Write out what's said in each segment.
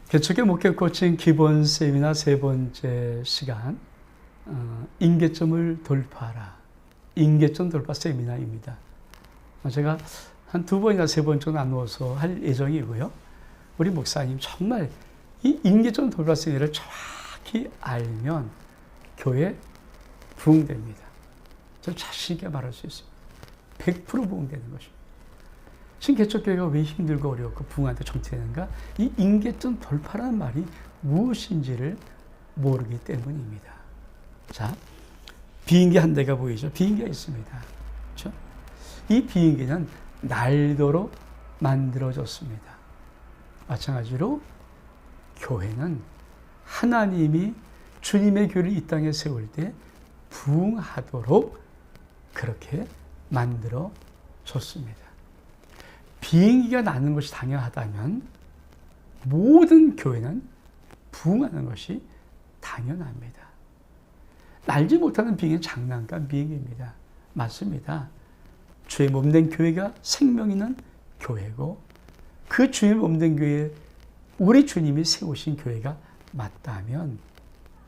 개척의 목회 코칭 기본 세미나 세 번째 시간, 인계점을 돌파하라. 인계점 돌파 세미나입니다. 제가 한 두 번이나 세 번 정도 나누어서 할 예정이고요. 우리 목사님 정말 이 인계점 돌파 세미나를 정확히 알면 교회 부흥됩니다. 저 자신 있게 말할 수 있습니다. 100% 부흥되는 것입니다. 지금 개척교회가 왜 힘들고 어렵고 부흥한테 정체되는가? 이 인계점 돌파라는 말이 무엇인지를 모르기 때문입니다. 자, 비행기 한 대가 보이죠? 비행기가 있습니다. 그렇죠? 이 비행기는 날도록 만들어졌습니다. 마찬가지로 교회는 하나님이 주님의 교회를 이 땅에 세울 때 부흥하도록 그렇게 만들어졌습니다. 비행기가 나는 것이 당연하다면 모든 교회는 부흥하는 것이 당연합니다. 날지 못하는 비행기는 장난감 비행기입니다. 맞습니다. 주의 몸된 교회가 생명 있는 교회고 그 주의 몸된 교회에 우리 주님이 세우신 교회가 맞다면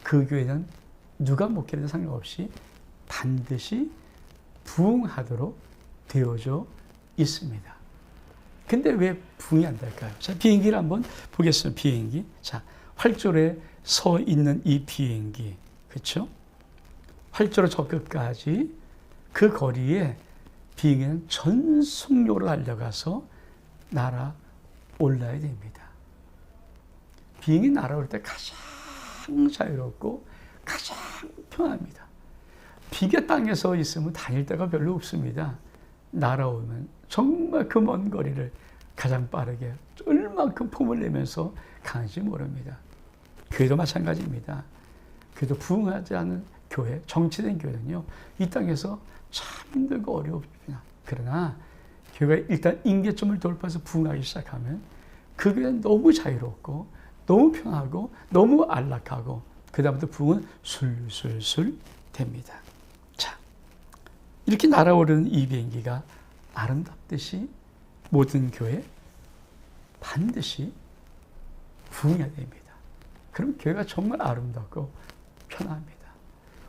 그 교회는 누가 목회라도 상관없이 반드시 부흥하도록 되어져 있습니다. 근데 왜 부흥이 안 될까요? 자, 비행기를 한번 보겠습니다. 비행기. 자, 활주로에 서 있는 이 비행기. 그렇죠? 활주로 저 끝까지 그 거리에 비행기는 전 속력으로 달려가서 날아올라야 됩니다. 비행기 날아올 때 가장 자유롭고 가장 편합니다. 비행기가 땅에서 있으면 다닐 데가 별로 없습니다. 날아오면 정말 그 먼 거리를 가장 빠르게 얼만큼 폼을 내면서 가는지 모릅니다. 교회도 마찬가지입니다. 교회도 부흥하지 않은 교회, 정치된 교회는요, 이 땅에서 참 힘들고 어렵습니다. 그러나 교회가 일단 인계점을 돌파해서 부흥하기 시작하면 그 교회는 너무 자유롭고 너무 편하고 너무 안락하고 그 다음부터 부흥은 술술술 됩니다. 자, 이렇게 날아오르는 이 비행기가 아름답듯이 모든 교회 반드시 부흥해야 됩니다. 그럼 교회가 정말 아름답고 편합니다.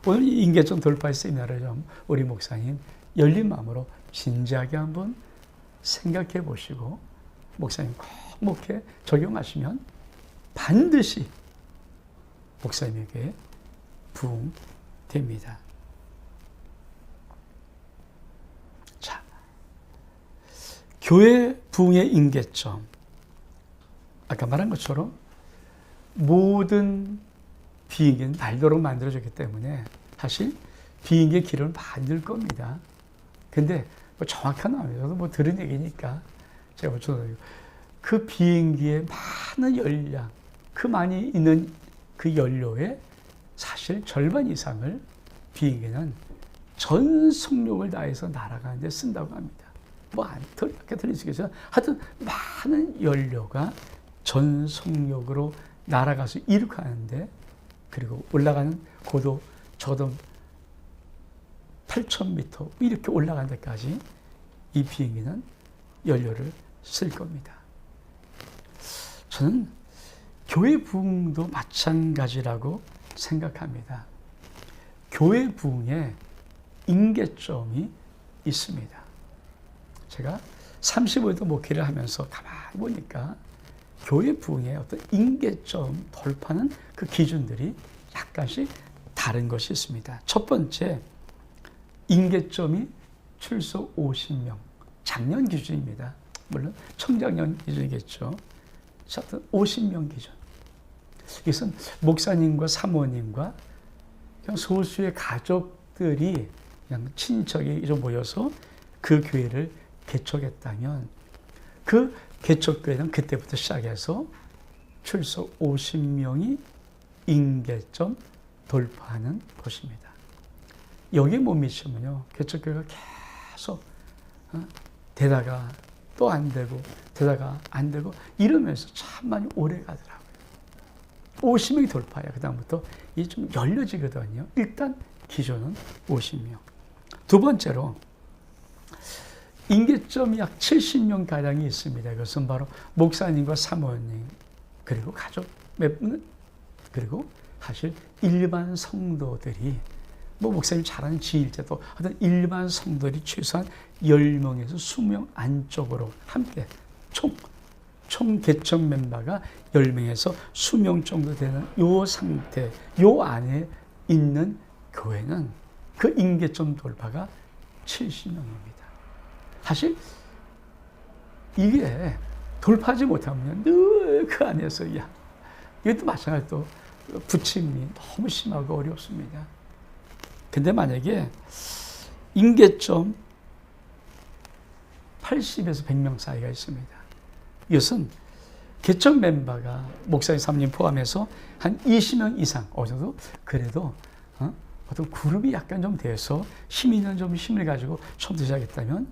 오늘 이 인계점 돌파 세미나를 좀 우리 목사님 열린 마음으로 진지하게 한번 생각해 보시고 목사님 꼭 목회 적용하시면 반드시 목사님에게 부흥됩니다. 자, 교회 부흥의 인계점. 아까 말한 것처럼 모든 비행기는 날도록 만들어졌기 때문에 사실 비행기의 기름을 만들 겁니다. 근데 뭐 정확한 나오면 저도 들은 얘기니까 제가 그 비행기의 많은 열량, 그 많이 있는 그 연료의 사실 절반 이상을 비행기는 전 속력을 다해서 날아가는 데 쓴다고 합니다. 이렇게 들릴 수 있겠어요. 하여튼 많은 연료가 전 속력으로 날아가서 이륙하는데 그리고 올라가는 고도 적어도 8,000m 이렇게 올라가는 데까지 이 비행기는 연료를 쓸 겁니다. 저는 교회 부흥도 마찬가지라고 생각합니다. 교회 부흥에 인계점이 있습니다. 제가 35년 목회를 하면서 가만히 보니까 교회 부흥의 어떤 인계점 돌파는 그 기준들이 약간씩 다른 것이 있습니다. 첫 번째, 인계점이 출소 50명. 작년 기준입니다. 물론 청작년 기준이겠죠. 50명 기준. 이것은 목사님과 사모님과 그냥 소수의 가족들이 그냥 친척이 모여서 그 교회를 개척했다면 그 개척교회는 그때부터 시작해서 출소 50명이 인계점 돌파하는 것입니다. 여기에 못 미치면요, 개척교회가 계속 되다가 또 안 되고 되다가 안 되고 이러면서 참 많이 오래 가더라고요. 50명이 돌파해요. 그 다음부터 이게 좀 열려지거든요. 일단 기준은 50명. 두 번째로 인계점이 약 70명 가량이 있습니다. 그것은 바로 목사님과 사모님, 그리고 가족 몇 분은, 그리고 사실 일반 성도들이, 뭐 목사님 잘 아는 지일제도 하여튼 일반 성도들이 최소한 10명에서 20명 안쪽으로 함께 총 개척 멤버가 10명에서 20명 정도 되는 요 상태, 요 안에 있는 교회는 그 임계점 돌파가 70명입니다. 사실 이게 돌파하지 못하면 늘 그 안에서, 이것도 마찬가지로 부침이 너무 심하고 어렵습니다. 근데 만약에 임계점 80에서 100명 사이가 있습니다. 이것은 개척 멤버가 목사님, 사모님 포함해서 한 20명 이상, 어느 정도 그래도 어떤 그룹이 약간 좀 돼서 힘이 있는 좀 힘을 가지고 처음부터 시작했다면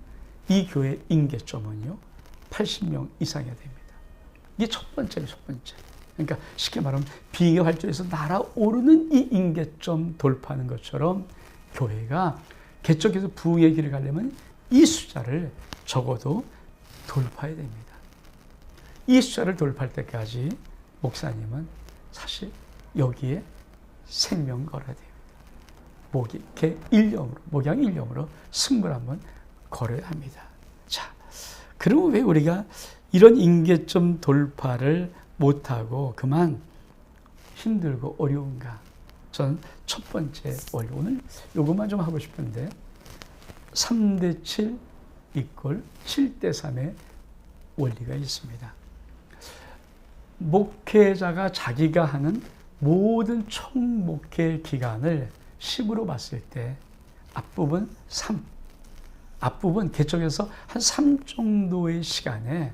이 교회 임계점은요 80명 이상이어야 됩니다. 이게 첫 번째. 그러니까 쉽게 말하면 비행의 활주에서 날아오르는 이 임계점 돌파하는 것처럼 교회가 개척해서 부흥의 길을 가려면 이 숫자를 적어도 돌파해야 됩니다. 이 숫자를 돌파할 때까지 목사님은 사실 여기에 생명 걸어야 됩니다. 목양 일념으로 승부를 한번 걸어야 합니다. 자, 그러면 왜 우리가 이런 임계점 돌파를 못하고 그만 힘들고 어려운가? 저는 첫 번째 원리, 오늘 이것만 좀 하고 싶은데 3대7 이꼴 7대3의 원리가 있습니다. 목회자가 자기가 하는 모든 총 목회 기간을 10으로 봤을 때 앞부분 3, 앞부분 개척에서 한 3 정도의 시간에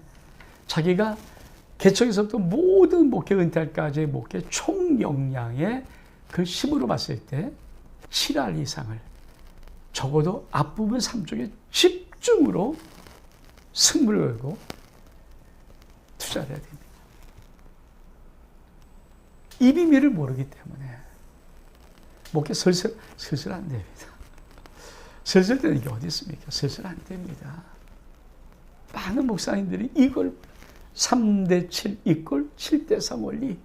자기가 개척에서부터 모든 목회 은퇴할까지의 목회 총 역량의 그 10으로 봤을 때 7할 이상을 적어도 앞부분 3쪽에 집중으로 승부를 걸고 투자를 해야 됩니다. 이 비밀을 모르기 때문에 목회 슬슬 안 됩니다. 슬슬 되는 게 어디 있습니까? 슬슬 안 됩니다. 많은 목사님들이 이걸 3대7 이꼴 7대3 원리,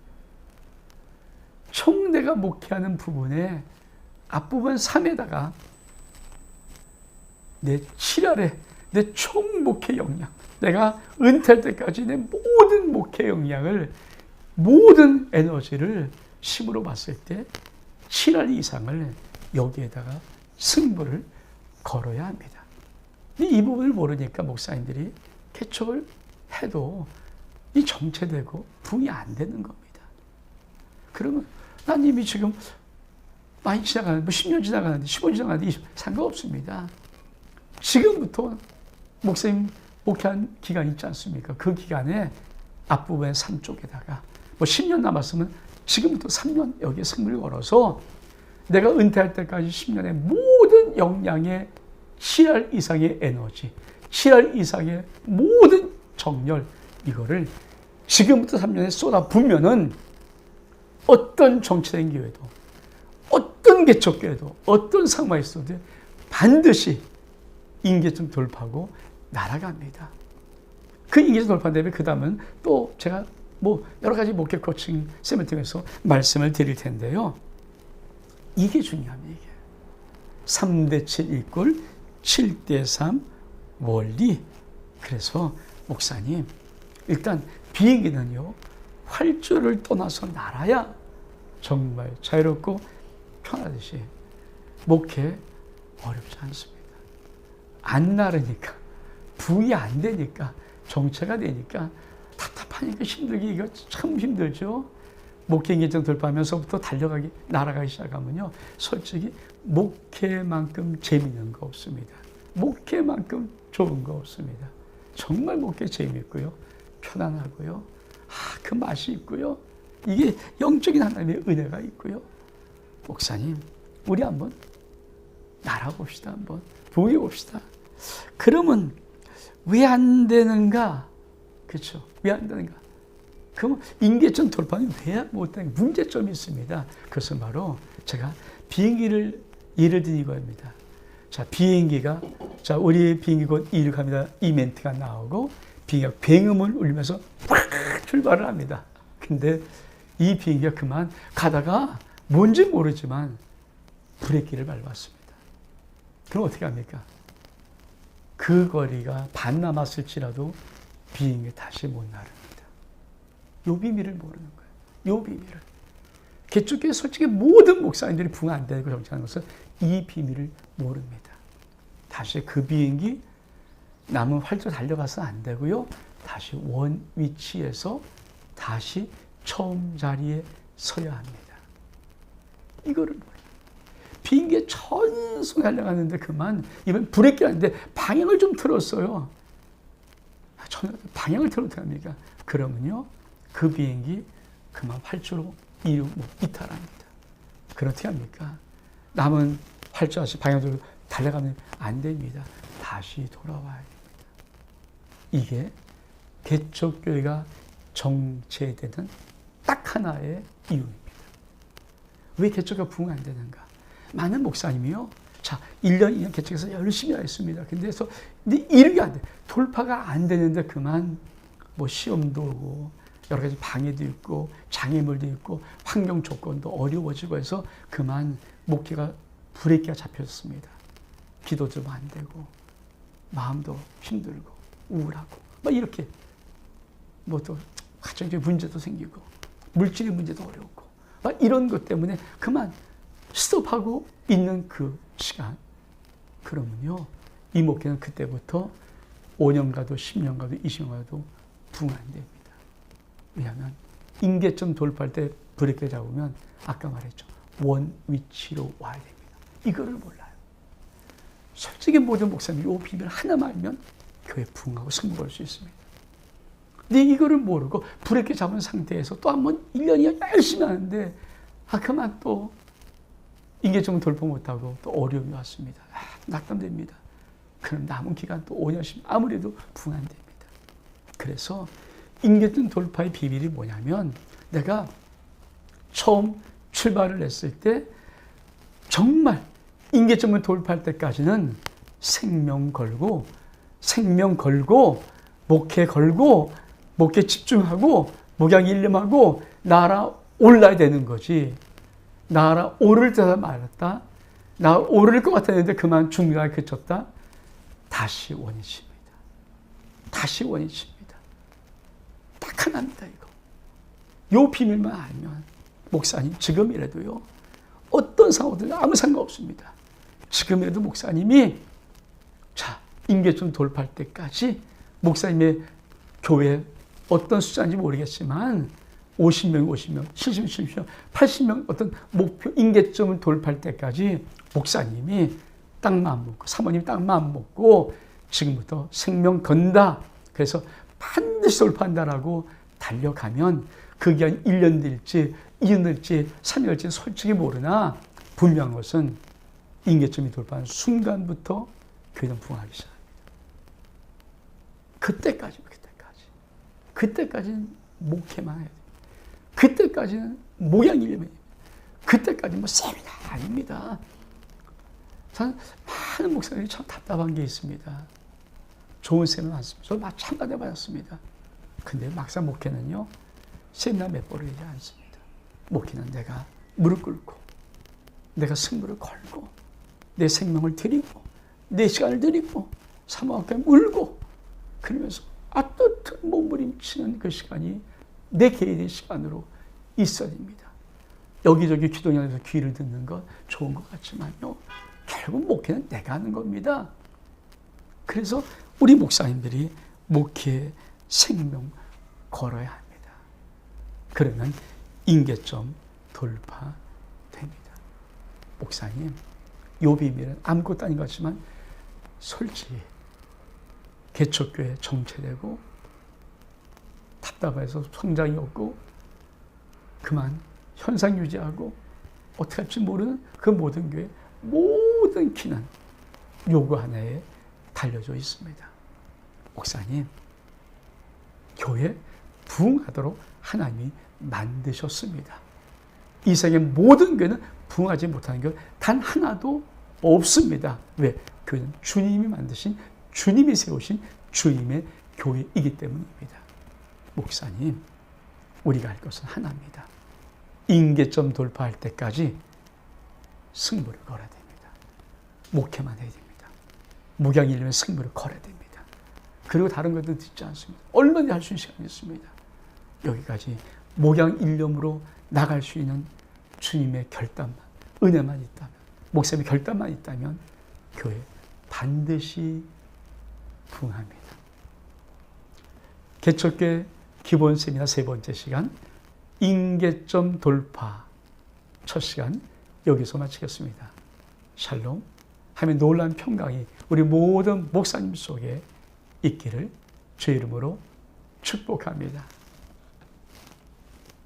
총 내가 목회하는 부분에 앞부분 3에다가 내 7할에 내 총 목회 역량, 내가 은퇴할 때까지 내 모든 목회 역량을, 모든 에너지를 10으로 봤을 때 7할 이상을 여기에다가 승부를 걸어야 합니다. 이 부분을 모르니까 목사님들이 개척을 해도 이 정체되고 부흥이 안 되는 겁니다. 그러면 난 이미 지금 많이 지나가는데, 10년 지나가는데, 15년 지나가는데 상관없습니다. 지금부터 목사님 목회한 기간 있지 않습니까? 그 기간에 앞부분의 3쪽에다가 10년 남았으면 지금부터 3년 여기에 승부를 걸어서 내가 은퇴할 때까지 10년의 모든 역량의 7할 이상의 에너지, 7할 이상의 모든 정열, 이거를 지금부터 3년에 쏟아부으면은 어떤 정치된 교회도, 어떤 개척교회도, 어떤 상황이 있어도 반드시 임계점 돌파하고 날아갑니다. 그 임계점 돌파되면 그 다음은 또 제가 여러 가지 목회 코칭 쌤을 통해서 말씀을 드릴 텐데요. 이게 중요합니다. 이게 3대7 이꼴 7대3 원리. 그래서 목사님, 일단 비행기는요 활주를 떠나서 날아야 정말 자유롭고 편하듯이 목회 어렵지 않습니다. 안 날으니까, 부위 안 되니까, 정체가 되니까 답답하니까 힘들기, 이거 참 힘들죠. 목회 임계점 돌파하면서부터 날아가기 시작하면요 솔직히 목회만큼 재미있는 거 없습니다. 목회만큼 좋은 거 없습니다. 정말 목회 재미있고요, 편안하고요, 그 맛이 있고요, 이게 영적인 하나님의 은혜가 있고요. 목사님, 우리 한번 날아봅시다. 한번 부흥해봅시다. 그러면 왜 안 되는가? 그렇죠? 왜 안 되는가? 그럼 임계점 돌파는 왜 못하는 문제점이 있습니다. 그것은 바로 제가 비행기를 예를 든 이거입니다. 자, 비행기가, 자, 우리 비행기 곧 이륙합니다. 이 멘트가 나오고 비행기가 굉음을 울리면서 팍 출발을 합니다. 근데 이 비행기가 그만 가다가 뭔지 모르지만 브레이크를 밟았습니다. 그럼 어떻게 합니까? 그 거리가 반 남았을지라도 비행기 다시 못 나릅니다. 요 비밀을 모르는 거예요. 요 비밀을. 개척교회 솔직히 모든 목사님들이 부흥 안 되고 정치하는 것은 이 비밀을 모릅니다. 다시 그 비행기 남은 활주로 달려가서 안 되고요. 다시 원 위치에서 다시 처음 자리에 서야 합니다. 이거를 뭐예요? 비행기에 천승 달려가는데 그만 이번 브레이크를 하는데 방향을 좀 틀었어요. 방향을 틀어도 됩니까? 그러면요 그 비행기 그만 활주로 이탈합니다. 그럼 어떻게 합니까? 남은 활주로 방향으로 달려가면 안 됩니다. 다시 돌아와야 됩니다. 이게 개척교회가 정체되는 딱 하나의 이유입니다. 왜 개척교회가 부흥 안 되는가? 많은 목사님이요. 자, 1년, 2년 개척해서 열심히 했습니다. 근데 이렇게 안 돼. 돌파가 안 되는데 그만 뭐 시험도 오고 여러 가지 방해도 있고 장애물도 있고 환경 조건도 어려워지고 해서 그만 목회가 브레이크가 잡혔습니다. 기도도 안 되고 마음도 힘들고 우울하고 막 이렇게 뭐 또 가정적인 문제도 생기고 물질의 문제도 어렵고 막 이런 것 때문에 그만 스톱하고 있는 그 시간. 그러면요 이 목회는 그때부터 5년 가도 10년 가도 20년 가도 부흥 안 됩니다. 왜냐하면 임계점 돌파할 때 브레이크 잡으면 아까 말했죠. 원 위치로 와야 됩니다. 이거를 몰라요. 솔직히 모든 목사님이 이 비밀 하나만 알면 교회 부흥하고 승부할 수 있습니다. 근데 이거를 모르고 브레이크 잡은 상태에서 또 한 번 1년이 열심히 하는데 그만 또 임계점을 돌파 못하고 또 어려움이 왔습니다. 낙담됩니다. 그럼 남은 기간 또 5년씩 아무래도 부흥 안 됩니다. 그래서 임계점 돌파의 비밀이 뭐냐면 내가 처음 출발을 했을 때 정말 임계점을 돌파할 때까지는 생명 걸고 목회 걸고 목회 집중하고 목양 일념하고 날아올라야 되는 거지. 날아오를 때다 말았다. 날아오를 것 같았는데 그만 중간에 그쳤다. 다시 원위치입니다. 다시 원위치입니다. 딱 하나입니다. 요 비밀만 알면 목사님 지금이라도요. 어떤 상황도 아무 상관없습니다. 지금이라도 목사님이 임계점 돌파할 때까지 목사님의 교회 어떤 숫자인지 모르겠지만 50명, 70명, 80명 어떤 목표 임계점을 돌파할 때까지 목사님이 땅만 먹고 사모님 땅만 먹고 지금부터 생명 건다. 그래서 반드시 돌파한다라고 달려가면 그게 한 1년 될지 2년 될지 3년 될지 솔직히 모르나 분명한 것은 임계점이 돌파한 순간부터 교회는 부흥하기 시작합니다. 그때까지는 목회만 해야 돼요. 그때까지는 목양 일념이에요. 그때까지 뭐 세미나 아닙니다. 저는 많은 목사님이 참 답답한 게 있습니다. 좋은 세미나 많습니다. 저도 참가해 봤습니다. 근데 막상 목회는요, 세미나 몇 번을 하지 않습니다. 목회는 내가 무릎 꿇고, 내가 승부를 걸고, 내 생명을 드리고, 내 시간을 드리고, 사모 앞에 울고, 그러면서 따뜻한 몸부림치는 그 시간이 내 개인의 시간으로 있어야 됩니다. 여기저기 기도장에서 귀를 듣는 건 좋은 것 같지만요. 결국 목회는 내가 하는 겁니다. 그래서 우리 목사님들이 목회의 생명 걸어야 합니다. 그러면 임계점 돌파됩니다. 목사님, 요 비밀은 아무것도 아닌 것 같지만 솔직히 개척교회 정체되고 답답해서 성장이 없고 그만 현상 유지하고 어떻게 할지 모르는 그 모든 교회 모든 키는 요구 하나에 달려져 있습니다. 목사님, 교회 부흥하도록 하나님이 만드셨습니다. 이 세계 모든 교회는 부흥하지 못하는 교회 단 하나도 없습니다. 왜? 교회는 주님이 만드신 주님이 세우신 주님의 교회이기 때문입니다. 목사님, 우리가 할 것은 하나입니다. 임계점 돌파할 때까지 승부를 걸어야 됩니다. 목회만 해야 됩니다. 목양일면 승부를 걸어야 됩니다. 그리고 다른 것도 듣지 않습니다. 얼마든지 할 수 있는 시간이 있습니다. 여기까지 목양일념으로 나갈 수 있는 주님의 결단만, 은혜만 있다면, 목사님의 결단만 있다면 교회 반드시 부흥합니다. 개척교회 기본 세미나 세 번째 시간, 임계점 돌파 첫 시간 여기서 마치겠습니다. 샬롬. 하나님의 놀라운 평강이 우리 모든 목사님 속에 있기를 주의 이름으로 축복합니다.